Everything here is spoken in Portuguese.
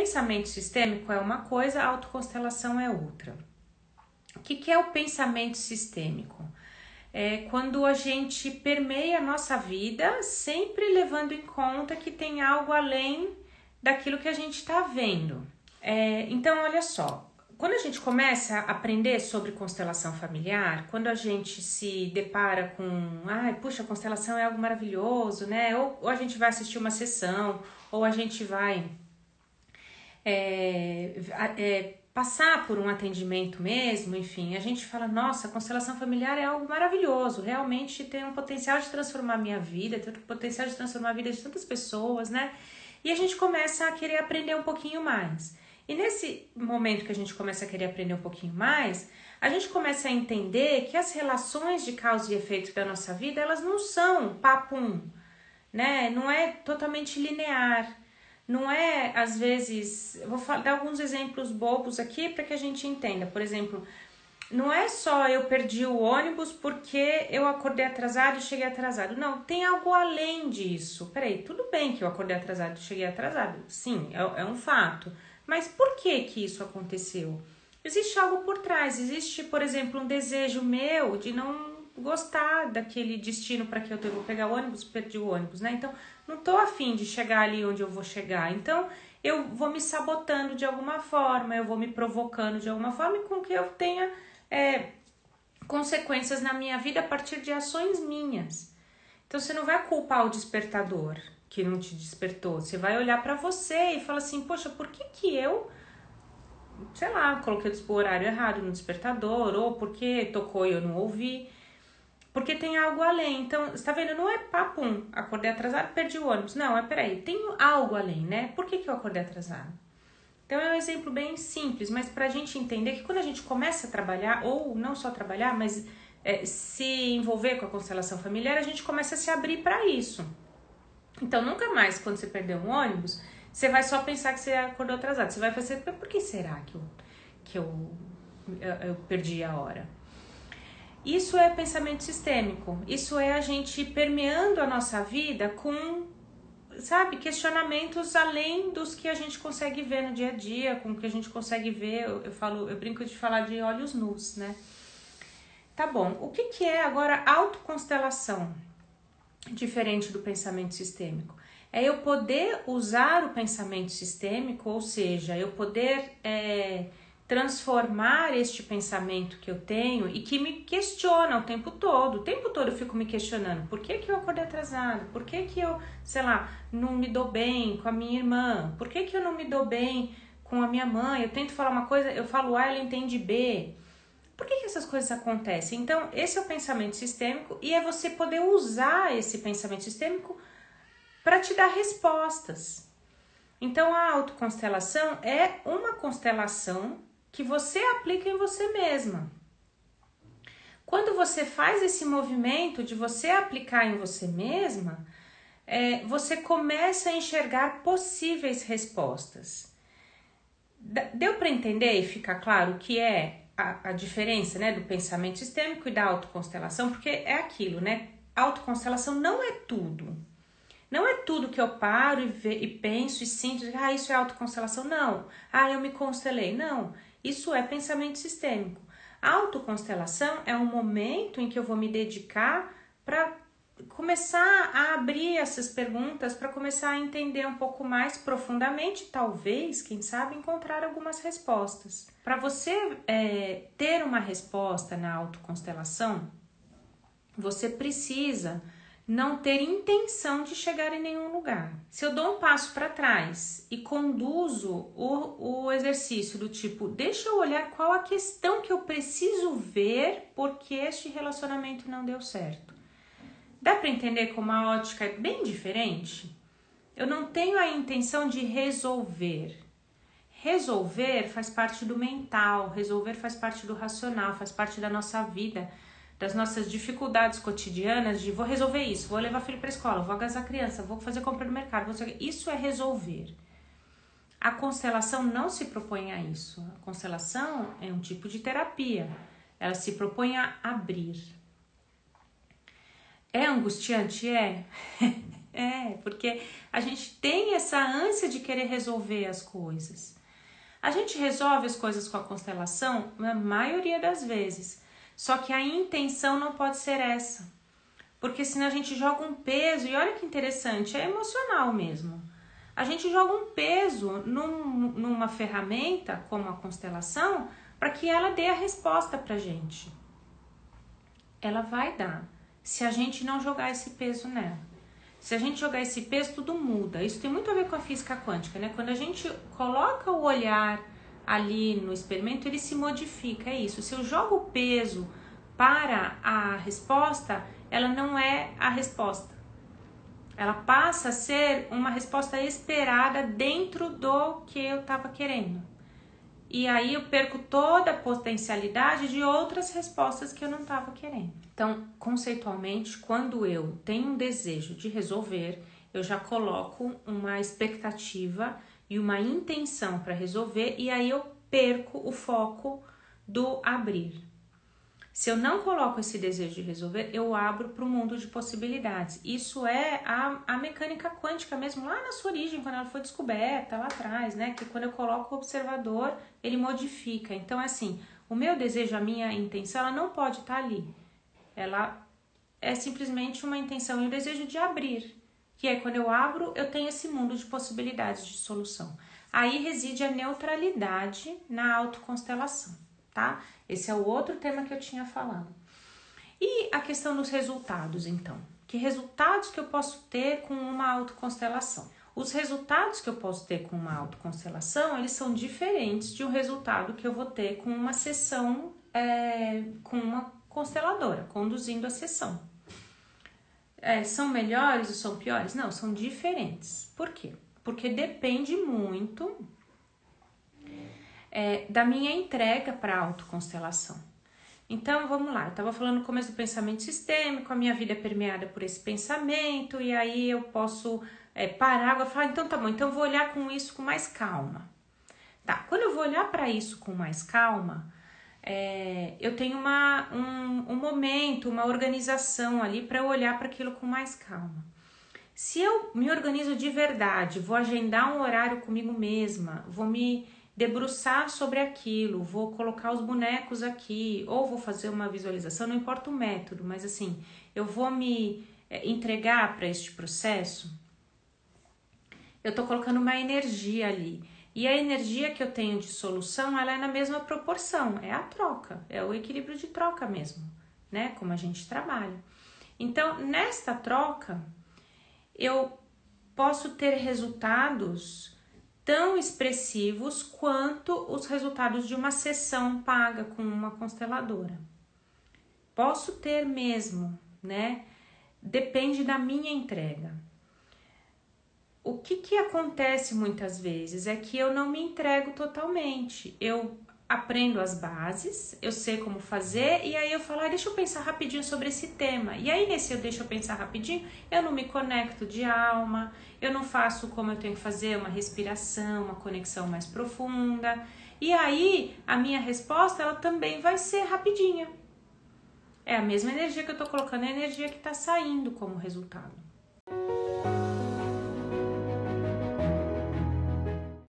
pensamento sistêmico é uma coisa, a autoconstelação é outra. O que é o pensamento sistêmico? É quando a gente permeia a nossa vida, sempre levando em conta que tem algo além daquilo que a gente está vendo. Então, olha só, quando a gente começa a aprender sobre constelação familiar, quando a gente se depara com, puxa, constelação é algo maravilhoso, né? Ou a gente vai assistir uma sessão, ou a gente vai passar por um atendimento mesmo, enfim, a gente fala, nossa, a constelação familiar é algo maravilhoso, realmente tem um potencial de transformar a minha vida, tem um potencial de transformar a vida de tantas pessoas, né? E a gente começa a querer aprender um pouquinho mais. E nesse momento que a gente começa a querer aprender um pouquinho mais, a gente começa a entender que as relações de causa e efeito da nossa vida, elas não são papum, né? Não é totalmente linear. Não é, às vezes, eu vou dar alguns exemplos bobos aqui para que a gente entenda. Por exemplo, não é só eu perdi o ônibus porque eu acordei atrasado e cheguei atrasado. Não, tem algo além disso. Peraí, tudo bem que eu acordei atrasado e cheguei atrasado. Sim, é um fato. Mas por que isso aconteceu? Existe algo por trás. Existe, por exemplo, um desejo meu de não gostar daquele destino para que eu vou pegar o ônibus, perdi o ônibus, né? Então, não tô afim de chegar ali onde eu vou chegar. Então, eu vou me sabotando de alguma forma, eu vou me provocando de alguma forma, com que eu tenha consequências na minha vida a partir de ações minhas. Então, você não vai culpar o despertador que não te despertou. Você vai olhar para você e falar assim, poxa, por que eu, sei lá, coloquei o horário errado no despertador, ou porque tocou e eu não ouvi. Porque tem algo além. Então, você tá vendo? Não é papum, acordei atrasado, perdi o ônibus. Não, peraí, tem algo além, né? Por que eu acordei atrasado? Então, é um exemplo bem simples, mas pra gente entender que quando a gente começa a trabalhar, ou não só trabalhar, mas se envolver com a constelação familiar, a gente começa a se abrir para isso. Então, nunca mais, quando você perder um ônibus, você vai só pensar que você acordou atrasado. Você vai fazer, por que será que eu perdi a hora? Isso é pensamento sistêmico, isso é a gente permeando a nossa vida com, sabe, questionamentos além dos que a gente consegue ver no dia a dia, com o que a gente consegue ver, eu brinco de falar de olhos nus, né? Tá bom, o que é agora autoconstelação, diferente do pensamento sistêmico? É eu poder usar o pensamento sistêmico, ou seja, eu poder transformar este pensamento que eu tenho e que me questiona o tempo todo. O tempo todo eu fico me questionando. Por que eu acordei atrasado? Por que eu, sei lá, não me dou bem com a minha irmã? Por que eu não me dou bem com a minha mãe? Eu tento falar uma coisa, eu falo A, ela entende B. Por que essas coisas acontecem? Então, esse é o pensamento sistêmico e é você poder usar esse pensamento sistêmico para te dar respostas. Então, a autoconstelação é uma constelação que você aplica em você mesma. Quando você faz esse movimento de você aplicar em você mesma, você começa a enxergar possíveis respostas. Deu para entender e ficar claro o que é a diferença, né, do pensamento sistêmico e da autoconstelação? Porque é aquilo, né? A autoconstelação não é tudo. Não é tudo que eu paro e penso e sinto, isso é autoconstelação. Não. Eu me constelei. Não. Isso é pensamento sistêmico. A autoconstelação é um momento em que eu vou me dedicar para começar a abrir essas perguntas, para começar a entender um pouco mais profundamente, talvez, quem sabe, encontrar algumas respostas. Para você ter uma resposta na autoconstelação, você precisa não ter intenção de chegar em nenhum lugar. Se eu dou um passo para trás e conduzo o exercício do tipo, deixa eu olhar qual a questão que eu preciso ver porque este relacionamento não deu certo. Dá para entender como a ótica é bem diferente? Eu não tenho a intenção de resolver. Resolver faz parte do mental, resolver faz parte do racional, faz parte da nossa vida, das nossas dificuldades cotidianas de vou resolver isso, vou levar filho para a escola, vou agasalhar a criança, vou fazer compra no mercado, isso é resolver. A constelação não se propõe a isso. A constelação é um tipo de terapia. Ela se propõe a abrir. É angustiante? É. Porque a gente tem essa ânsia de querer resolver as coisas. A gente resolve as coisas com a constelação na maioria das vezes, só que a intenção não pode ser essa, porque senão a gente joga um peso, e olha que interessante, é emocional mesmo. A gente joga um peso numa ferramenta como a constelação para que ela dê a resposta pra gente. Ela vai dar, se a gente não jogar esse peso nela. Se a gente jogar esse peso, tudo muda. Isso tem muito a ver com a física quântica, né? Quando a gente coloca o olhar ali no experimento, ele se modifica, é isso. Se eu jogo o peso para a resposta, ela não é a resposta. Ela passa a ser uma resposta esperada dentro do que eu estava querendo. E aí eu perco toda a potencialidade de outras respostas que eu não estava querendo. Então, conceitualmente, quando eu tenho um desejo de resolver, eu já coloco uma expectativa e uma intenção para resolver, e aí eu perco o foco do abrir. Se eu não coloco esse desejo de resolver, eu abro para o mundo de possibilidades. Isso é a mecânica quântica mesmo, lá na sua origem, quando ela foi descoberta, lá atrás, né? Que quando eu coloco o observador, ele modifica. Então, assim, o meu desejo, a minha intenção, ela não pode estar ali. Ela é simplesmente uma intenção e um desejo de abrir. Que é quando eu abro, eu tenho esse mundo de possibilidades de solução. Aí reside a neutralidade na autoconstelação. Tá? Esse é o outro tema que eu tinha falado. E a questão dos resultados, então. Que resultados que eu posso ter com uma autoconstelação? Os resultados que eu posso ter com uma autoconstelação, eles são diferentes de um resultado que eu vou ter com uma sessão, com uma consteladora, conduzindo a sessão. São melhores ou são piores? Não, são diferentes. Por quê? Porque depende muito da minha entrega para a autoconstelação. Então, vamos lá, eu estava falando no começo do pensamento sistêmico, a minha vida é permeada por esse pensamento, e aí eu posso parar e falar, então tá bom, então eu vou olhar com isso com mais calma. Tá, quando eu vou olhar para isso com mais calma, eu tenho um momento, uma organização ali para eu olhar para aquilo com mais calma. Se eu me organizo de verdade, vou agendar um horário comigo mesma, vou me debruçar sobre aquilo, vou colocar os bonecos aqui, ou vou fazer uma visualização, não importa o método, mas assim, eu vou me entregar para este processo, eu tô colocando uma energia ali. E a energia que eu tenho de solução, ela é na mesma proporção, é a troca, é o equilíbrio de troca mesmo, né? Como a gente trabalha. Então, nesta troca, eu posso ter resultados tão expressivos quanto os resultados de uma sessão paga com uma consteladora. Posso ter mesmo, né? Depende da minha entrega. O que acontece muitas vezes é que eu não me entrego totalmente. Eu aprendo as bases, eu sei como fazer, e aí eu falo, deixa eu pensar rapidinho sobre esse tema. E aí nesse deixa eu pensar rapidinho, eu não me conecto de alma, eu não faço como eu tenho que fazer, uma respiração, uma conexão mais profunda. E aí a minha resposta, ela também vai ser rapidinha. É a mesma energia que eu tô colocando, é a energia que tá saindo como resultado.